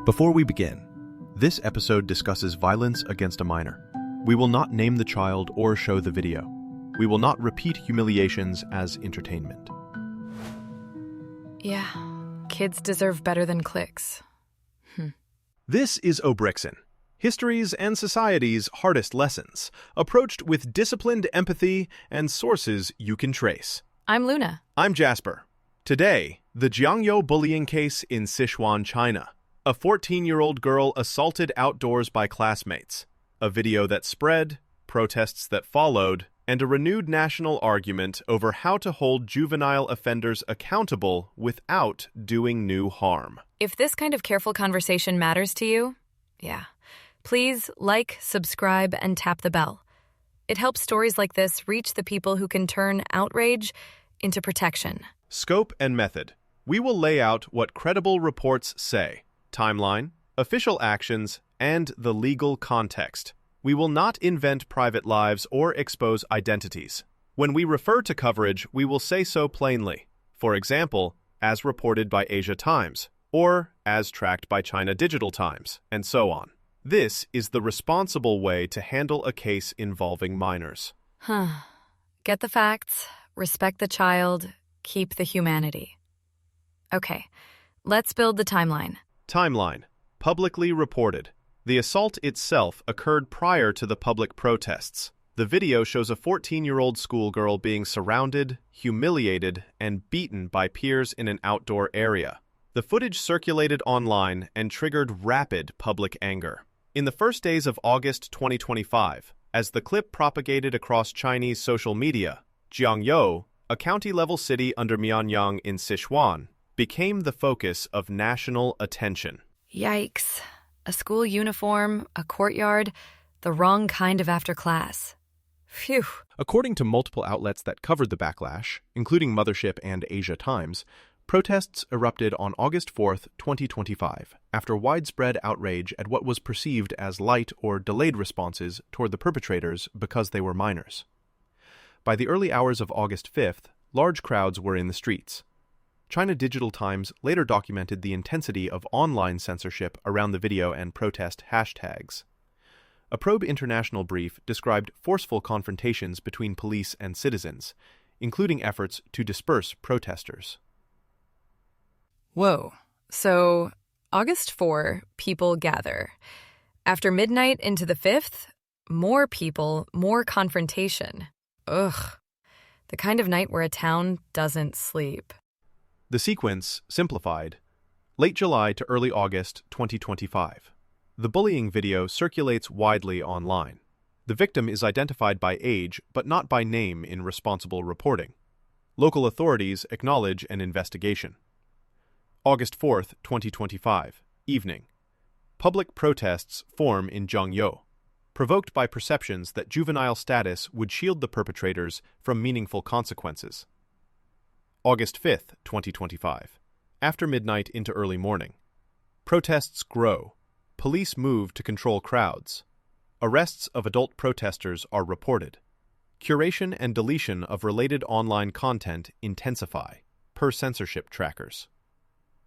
Before we begin, this episode discusses violence against a minor. We will not name the child or show the video. We will not repeat humiliations as entertainment. Yeah, kids deserve better than clicks. This is Obrixen, History's and Society's Hardest Lessons, approached with disciplined empathy and sources you can trace. I'm Luna. I'm Jasper. Today, the Jiangyou bullying case in Sichuan, China. A 14-year-old girl assaulted outdoors by classmates. A video that spread, protests that followed, and a renewed national argument over how to hold juvenile offenders accountable without doing new harm. If this kind of careful conversation matters to you, please like, subscribe, and tap the bell. It helps stories like this reach the people who can turn outrage into protection. Scope and method. We will lay out what credible reports say, timeline, official actions, and the legal context. We will not invent private lives or expose identities. When we refer to coverage, we will say so plainly. For example, as reported by Asia Times, or as tracked by China Digital Times, and so on. This is the responsible way to handle a case involving minors. Get the facts, respect the child, keep the humanity. Okay, let's build the timeline. Timeline. Publicly reported. The assault itself occurred prior to the public protests. The video shows a 14-year-old schoolgirl being surrounded, humiliated, and beaten by peers in an outdoor area. The footage circulated online and triggered rapid public anger. In the first days of August 2025, as the clip propagated across Chinese social media, Jiangyou, a county-level city under Mianyang in Sichuan, became the focus of national attention. Yikes. A school uniform, a courtyard, the wrong kind of after class. Phew. According to multiple outlets that covered the backlash, including Mothership and Asia Times, protests erupted on August 4, 2025, after widespread outrage at what was perceived as light or delayed responses toward the perpetrators because they were minors. By the early hours of August 5th, large crowds were in the streets. China Digital Times later documented the intensity of online censorship around the video and protest hashtags. A Probe International brief described forceful confrontations between police and citizens, including efforts to disperse protesters. Whoa. So, August 4, people gather. After midnight into the 5th, more people, more confrontation. Ugh. The kind of night where a town doesn't sleep. The sequence, simplified, late July to early August 2025. The bullying video circulates widely online. The victim is identified by age but not by name in responsible reporting. Local authorities acknowledge an investigation. August 4, 2025, evening. Public protests form in Jiangyou, provoked by perceptions that juvenile status would shield the perpetrators from meaningful consequences. August 5, 2025. After midnight into early morning. Protests grow. Police move to control crowds. Arrests of adult protesters are reported. Curation and deletion of related online content intensify, per censorship trackers.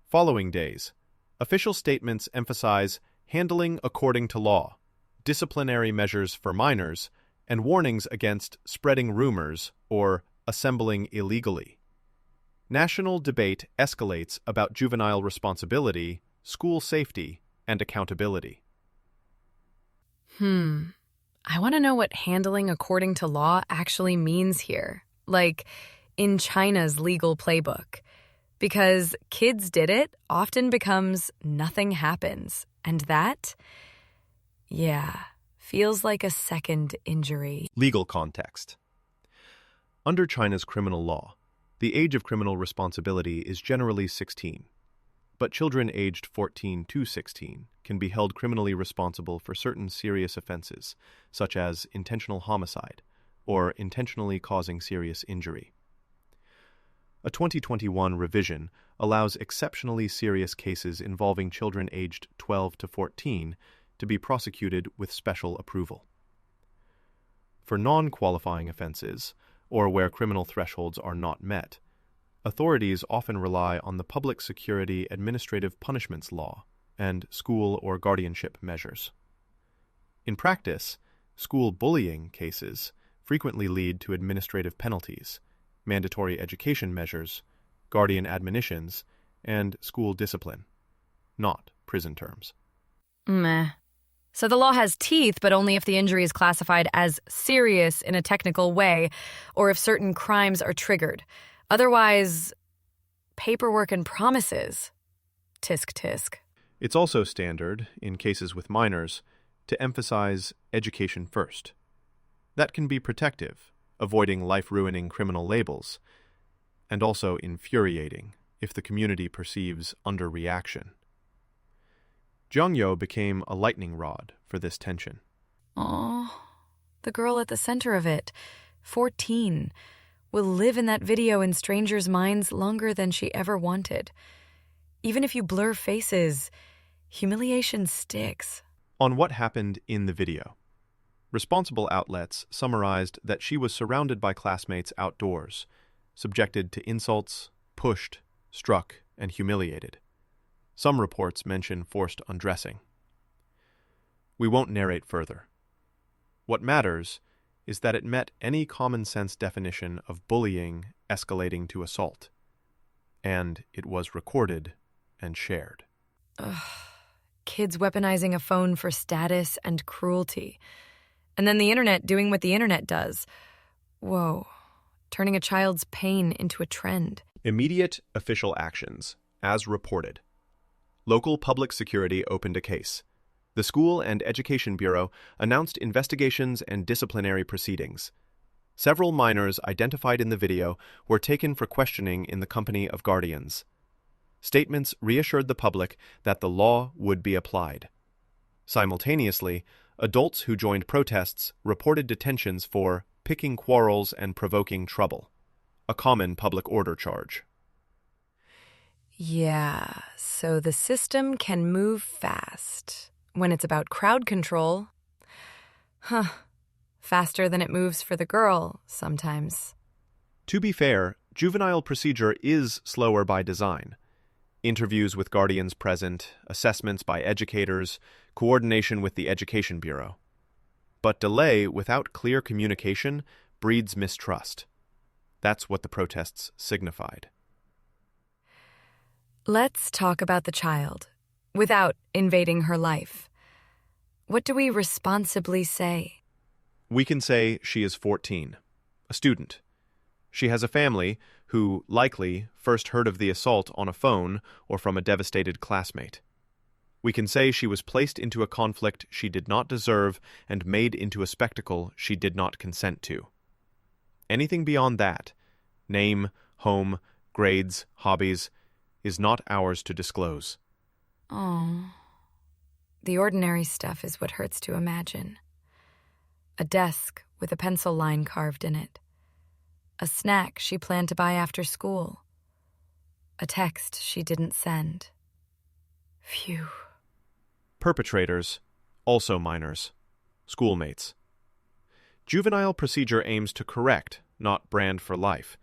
Following days. Official statements emphasize handling according to law, disciplinary measures for minors, and warnings against spreading rumors or assembling illegally. National debate escalates about juvenile responsibility, school safety, and accountability. I want to know what handling according to law actually means here, like in China's legal playbook. Because kids did it often becomes nothing happens, and that, feels like a second injury. Legal context. Under China's criminal law, the age of criminal responsibility is generally 16, but children aged 14 to 16 can be held criminally responsible for certain serious offenses, such as intentional homicide or intentionally causing serious injury. A 2021 revision allows exceptionally serious cases involving children aged 12 to 14 to be prosecuted with special approval. For non-qualifying offenses, or where criminal thresholds are not met, authorities often rely on the Public Security Administrative Punishments Law, and school or guardianship measures. In practice, school bullying cases frequently lead to administrative penalties, mandatory education measures, guardian admonitions, and school discipline, not prison terms. Meh. So the law has teeth, but only if the injury is classified as serious in a technical way, or if certain crimes are triggered. Otherwise, paperwork and promises. Tisk tisk. It's also standard, in cases with minors, to emphasize education first. That can be protective, avoiding life-ruining criminal labels, and also infuriating if the community perceives underreaction. Jiangyou became a lightning rod for this tension. Aw, the girl at the center of it, 14, will live in that video in strangers' minds longer than she ever wanted. Even if you blur faces, humiliation sticks. On what happened in the video, responsible outlets summarized that she was surrounded by classmates outdoors, subjected to insults, pushed, struck, and humiliated. Some reports mention forced undressing. We won't narrate further. What matters is that it met any common-sense definition of bullying escalating to assault, and it was recorded and shared. Ugh. Kids weaponizing a phone for status and cruelty. And then the internet doing what the internet does. Whoa. Turning a child's pain into a trend. Immediate official actions, as reported. Local public security opened a case. The School and Education Bureau announced investigations and disciplinary proceedings. Several minors identified in the video were taken for questioning in the company of guardians. Statements reassured the public that the law would be applied. Simultaneously, adults who joined protests reported detentions for picking quarrels and provoking trouble, a common public order charge. Yeah, so the system can move fast. When it's about crowd control, faster than it moves for the girl, sometimes. To be fair, juvenile procedure is slower by design. Interviews with guardians present, assessments by educators, coordination with the Education Bureau. But delay without clear communication breeds mistrust. That's what the protests signified. Let's talk about the child, without invading her life. What do we responsibly say? We can say she is 14, a student. She has a family who, likely, first heard of the assault on a phone or from a devastated classmate. We can say she was placed into a conflict she did not deserve and made into a spectacle she did not consent to. Anything beyond that, name, home, grades, hobbies, is not ours to disclose. Oh, the ordinary stuff is what hurts to imagine. A desk with a pencil line carved in it. A snack she planned to buy after school. A text she didn't send. Phew. Perpetrators, also minors, schoolmates. Juvenile procedure aims to correct, not brand for life.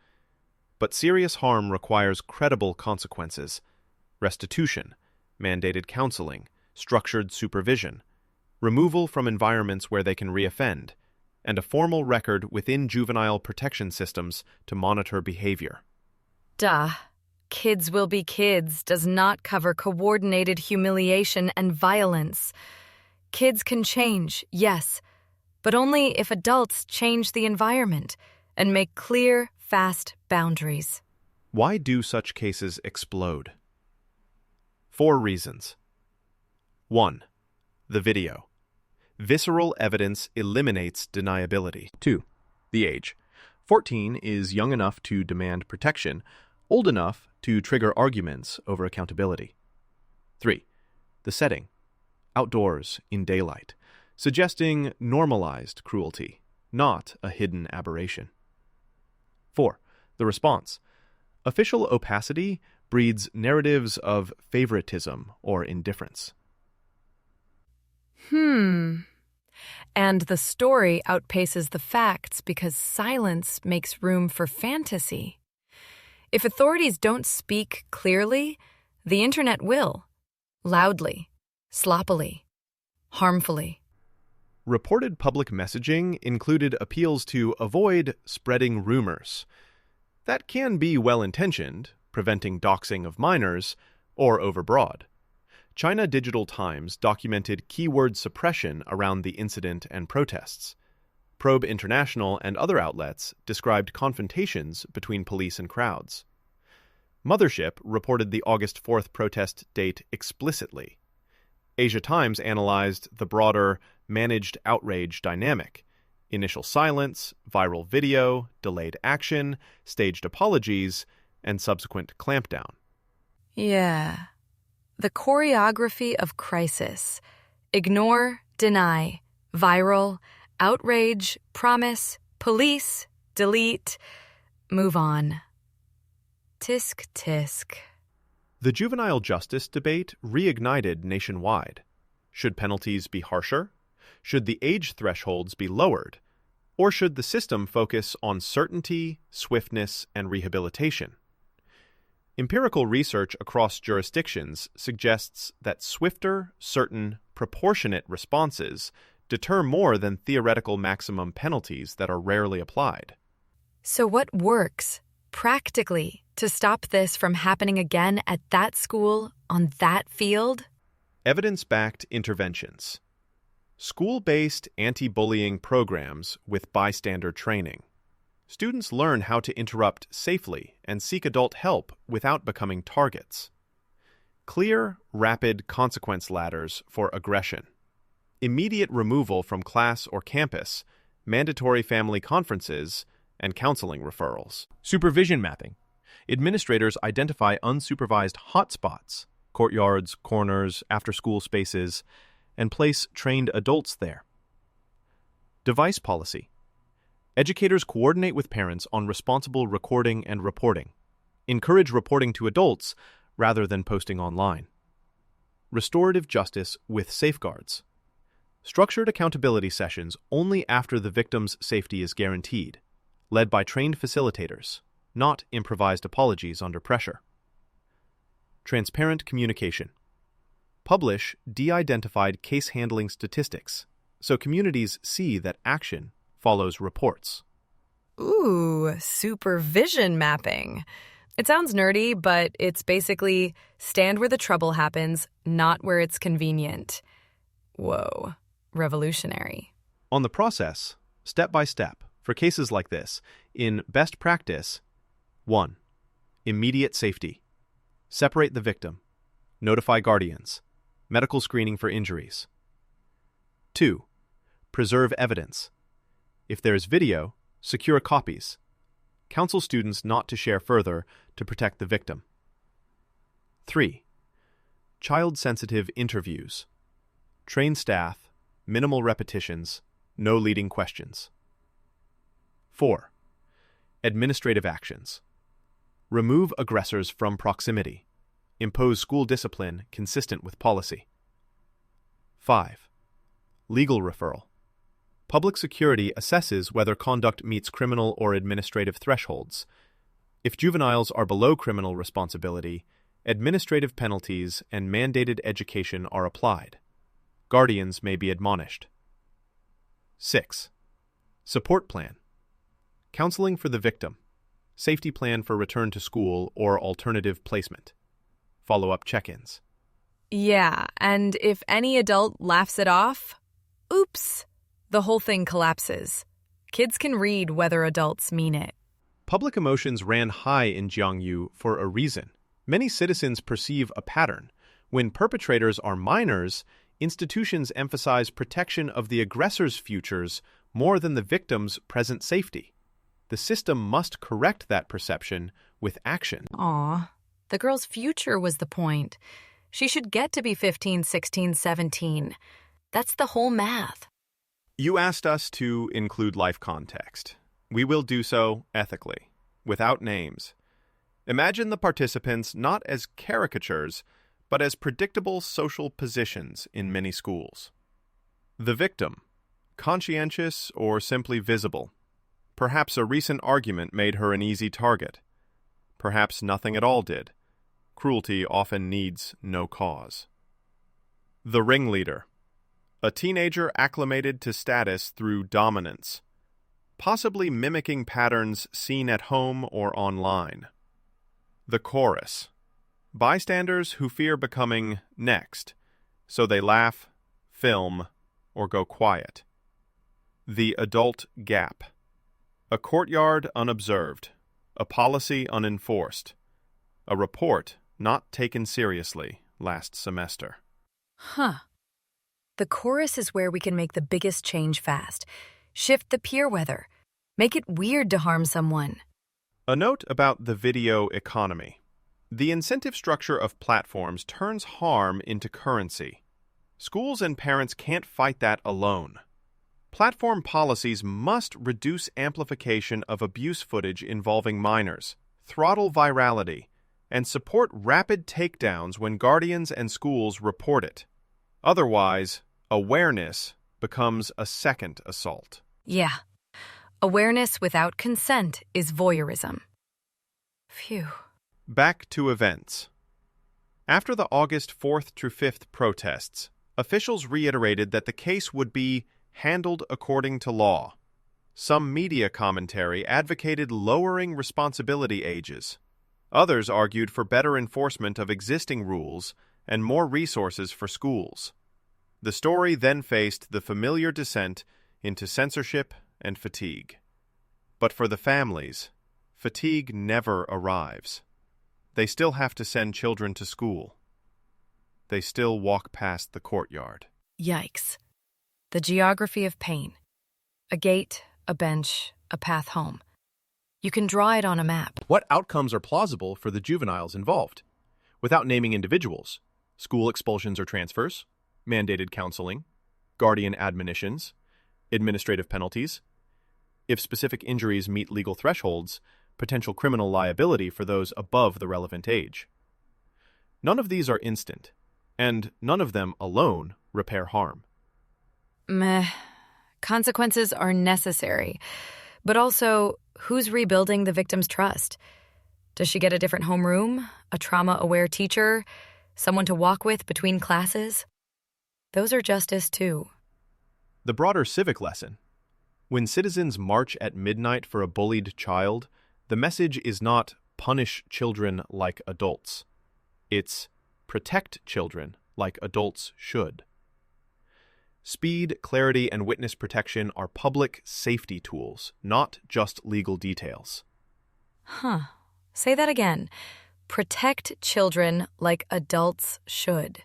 But serious harm requires credible consequences, restitution, mandated counseling, structured supervision, removal from environments where they can reoffend, and a formal record within juvenile protection systems to monitor behavior. Duh. Kids will be kids does not cover coordinated humiliation and violence. Kids can change, yes, but only if adults change the environment and make clear, fast boundaries. Why do such cases explode? 4 reasons. 1. The video. Visceral evidence eliminates deniability. 2. The age. 14 is young enough to demand protection, old enough to trigger arguments over accountability. 3. The setting. Outdoors, in daylight, suggesting normalized cruelty, not a hidden aberration. 4. The response. Official opacity breeds narratives of favoritism or indifference. And the story outpaces the facts because silence makes room for fantasy. If authorities don't speak clearly, the internet will. loudly, sloppily, harmfully. Reported public messaging included appeals to avoid spreading rumors. That can be well-intentioned, preventing doxing of minors, or overbroad. China Digital Times documented keyword suppression around the incident and protests. Probe International and other outlets described confrontations between police and crowds. Mothership reported the August 4th protest date explicitly. Asia Times analyzed the broader managed outrage dynamic: initial silence, viral video, delayed action, staged apologies, and subsequent clampdown. Yeah. The choreography of crisis. Ignore, deny, viral, outrage, promise, police, delete, move on. Tisk tisk. The juvenile justice debate reignited nationwide. Should penalties be harsher? Should the age thresholds be lowered? Or should the system focus on certainty, swiftness, and rehabilitation? Empirical research across jurisdictions suggests that swifter, certain, proportionate responses deter more than theoretical maximum penalties that are rarely applied. So what works, practically, to stop this from happening again at that school, on that field? Evidence-backed interventions. School-based anti-bullying programs with bystander training. Students learn how to interrupt safely and seek adult help without becoming targets. Clear, rapid consequence ladders for aggression. Immediate removal from class or campus, mandatory family conferences, and counseling referrals. Supervision mapping. Administrators identify unsupervised hotspots, courtyards, corners, after-school spaces, and place trained adults there. Device policy. Educators coordinate with parents on responsible recording and reporting. Encourage reporting to adults rather than posting online. Restorative justice with safeguards. Structured accountability sessions only after the victim's safety is guaranteed, led by trained facilitators, not improvised apologies under pressure. Transparent communication. Publish de-identified case handling statistics so communities see that action follows reports. Ooh, supervision mapping. It sounds nerdy, but it's basically stand where the trouble happens, not where it's convenient. Whoa, revolutionary. On the process, step by step, for cases like this, in best practice: 1. Immediate safety. Separate the victim. Notify guardians. Medical screening for injuries. 2. Preserve evidence. If there is video, secure copies. Counsel students not to share further to protect the victim. 3. Child-sensitive interviews. Train staff, minimal repetitions, no leading questions. 4. Administrative actions. Remove aggressors from proximity. Impose school discipline consistent with policy. 5. Legal referral. Public security assesses whether conduct meets criminal or administrative thresholds. If juveniles are below criminal responsibility, administrative penalties and mandated education are applied. Guardians may be admonished. 6. Support plan. Counseling for the victim. Safety plan for return to school or alternative placement. Follow-up check-ins. Yeah, and if any adult laughs it off, oops, the whole thing collapses. Kids can read whether adults mean it. Public emotions ran high in Jiangyou for a reason. Many citizens perceive a pattern. When perpetrators are minors, institutions emphasize protection of the aggressor's futures more than the victim's present safety. The system must correct that perception with action. Aw, the girl's future was the point. She should get to be 15, 16, 17. That's the whole math. You asked us to include life context. We will do so ethically, without names. Imagine the participants not as caricatures, but as predictable social positions in many schools. The victim, conscientious or simply visible. Perhaps a recent argument made her an easy target. Perhaps nothing at all did. Cruelty often needs no cause. The ringleader. A teenager acclimated to status through dominance, possibly mimicking patterns seen at home or online. The chorus. Bystanders who fear becoming next, so they laugh, film, or go quiet. The adult gap. A courtyard unobserved, a policy unenforced, a report not taken seriously last semester. Huh. The chorus is where we can make the biggest change fast. Shift the peer weather. Make it weird to harm someone. A note about the video economy. The incentive structure of platforms turns harm into currency. Schools and parents can't fight that alone. Platform policies must reduce amplification of abuse footage involving minors, throttle virality, and support rapid takedowns when guardians and schools report it. Otherwise, awareness becomes a second assault. Yeah. Awareness without consent is voyeurism. Phew. Back to events. After the August 4th through 5th protests, officials reiterated that the case would be handled according to law. Some media commentary advocated lowering responsibility ages. Others argued for better enforcement of existing rules and more resources for schools. The story then faced the familiar descent into censorship and fatigue. But for the families, fatigue never arrives. They still have to send children to school. They still walk past the courtyard. Yikes. The geography of pain. A gate, a bench, a path home. You can draw it on a map. What outcomes are plausible for the juveniles involved? Without naming individuals, school expulsions or transfers, mandated counseling, guardian admonitions, administrative penalties. If specific injuries meet legal thresholds, potential criminal liability for those above the relevant age. None of these are instant, and none of them alone repair harm. Meh. Consequences are necessary. But also, who's rebuilding the victim's trust? Does she get a different homeroom? A trauma-aware teacher? Someone to walk with between classes? Those are justice, too. The broader civic lesson. When citizens march at midnight for a bullied child, the message is not punish children like adults. It's protect children like adults should. Speed, clarity, and witness protection are public safety tools, not just legal details. Huh. Say that again. Protect children like adults should.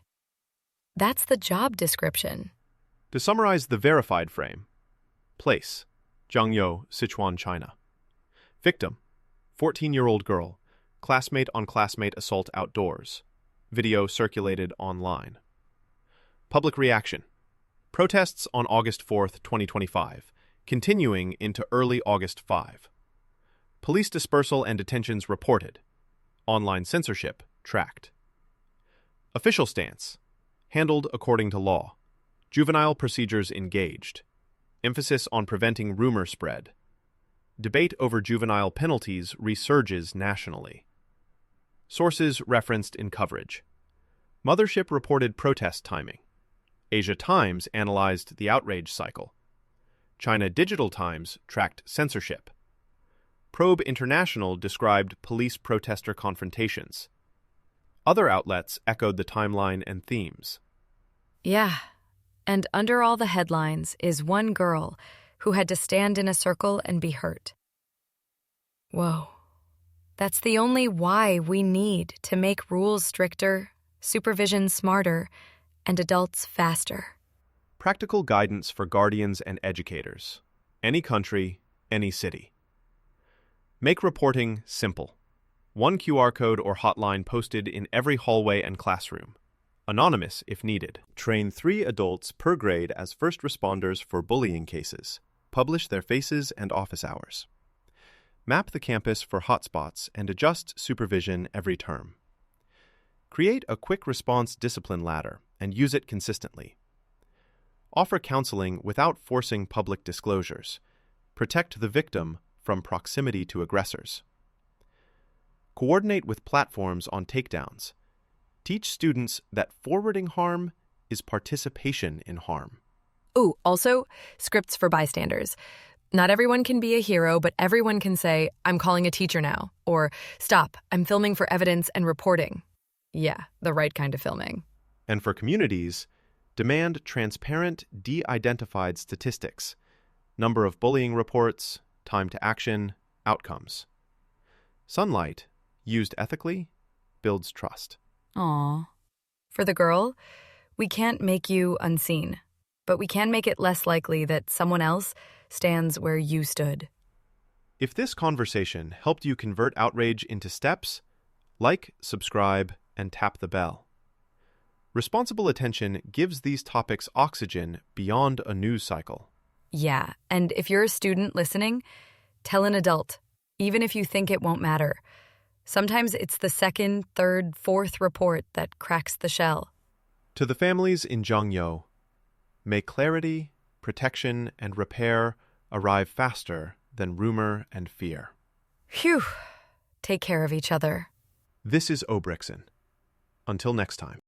That's the job description. To summarize the verified frame. Place: Jiangyou, Sichuan, China. Victim: 14-year-old girl, classmate on classmate assault outdoors. Video circulated online. Public reaction. Protests on August 4th, 2025, continuing into early August 5. Police dispersal and detentions reported. Online censorship tracked. Official stance. Handled according to law. Juvenile procedures engaged. Emphasis on preventing rumor spread. Debate over juvenile penalties resurges nationally. Sources referenced in coverage. Mothership reported protest timing. Asia Times analyzed the outrage cycle. China Digital Times tracked censorship. Probe International described police-protester confrontations. Other outlets echoed the timeline and themes. Yeah. And under all the headlines is one girl who had to stand in a circle and be hurt. Whoa. That's the only why we need to make rules stricter, supervision smarter, and adults faster. Practical guidance for guardians and educators. Any country, any city. Make reporting simple. One QR code or hotline posted in every hallway and classroom. Anonymous if needed. Train 3 adults per grade as first responders for bullying cases. Publish their faces and office hours. Map the campus for hotspots and adjust supervision every term. Create a quick response discipline ladder and use it consistently. Offer counseling without forcing public disclosures. Protect the victim from proximity to aggressors. Coordinate with platforms on takedowns. Teach students that forwarding harm is participation in harm. Ooh, also, scripts for bystanders. Not everyone can be a hero, but everyone can say, I'm calling a teacher now, or stop, I'm filming for evidence and reporting. Yeah, the right kind of filming. And for communities, demand transparent, de-identified statistics, number of bullying reports, time to action, outcomes. Sunlight, used ethically, builds trust. Aw. For the girl, we can't make you unseen, but we can make it less likely that someone else stands where you stood. If this conversation helped you convert outrage into steps, like, subscribe, and tap the bell. Responsible attention gives these topics oxygen beyond a news cycle. Yeah, and if you're a student listening, tell an adult, even if you think it won't matter. Sometimes it's the second, third, fourth report that cracks the shell. To the families in Jiangyou, may clarity, protection, and repair arrive faster than rumor and fear. Phew. Take care of each other. This is Obrixen. Until next time.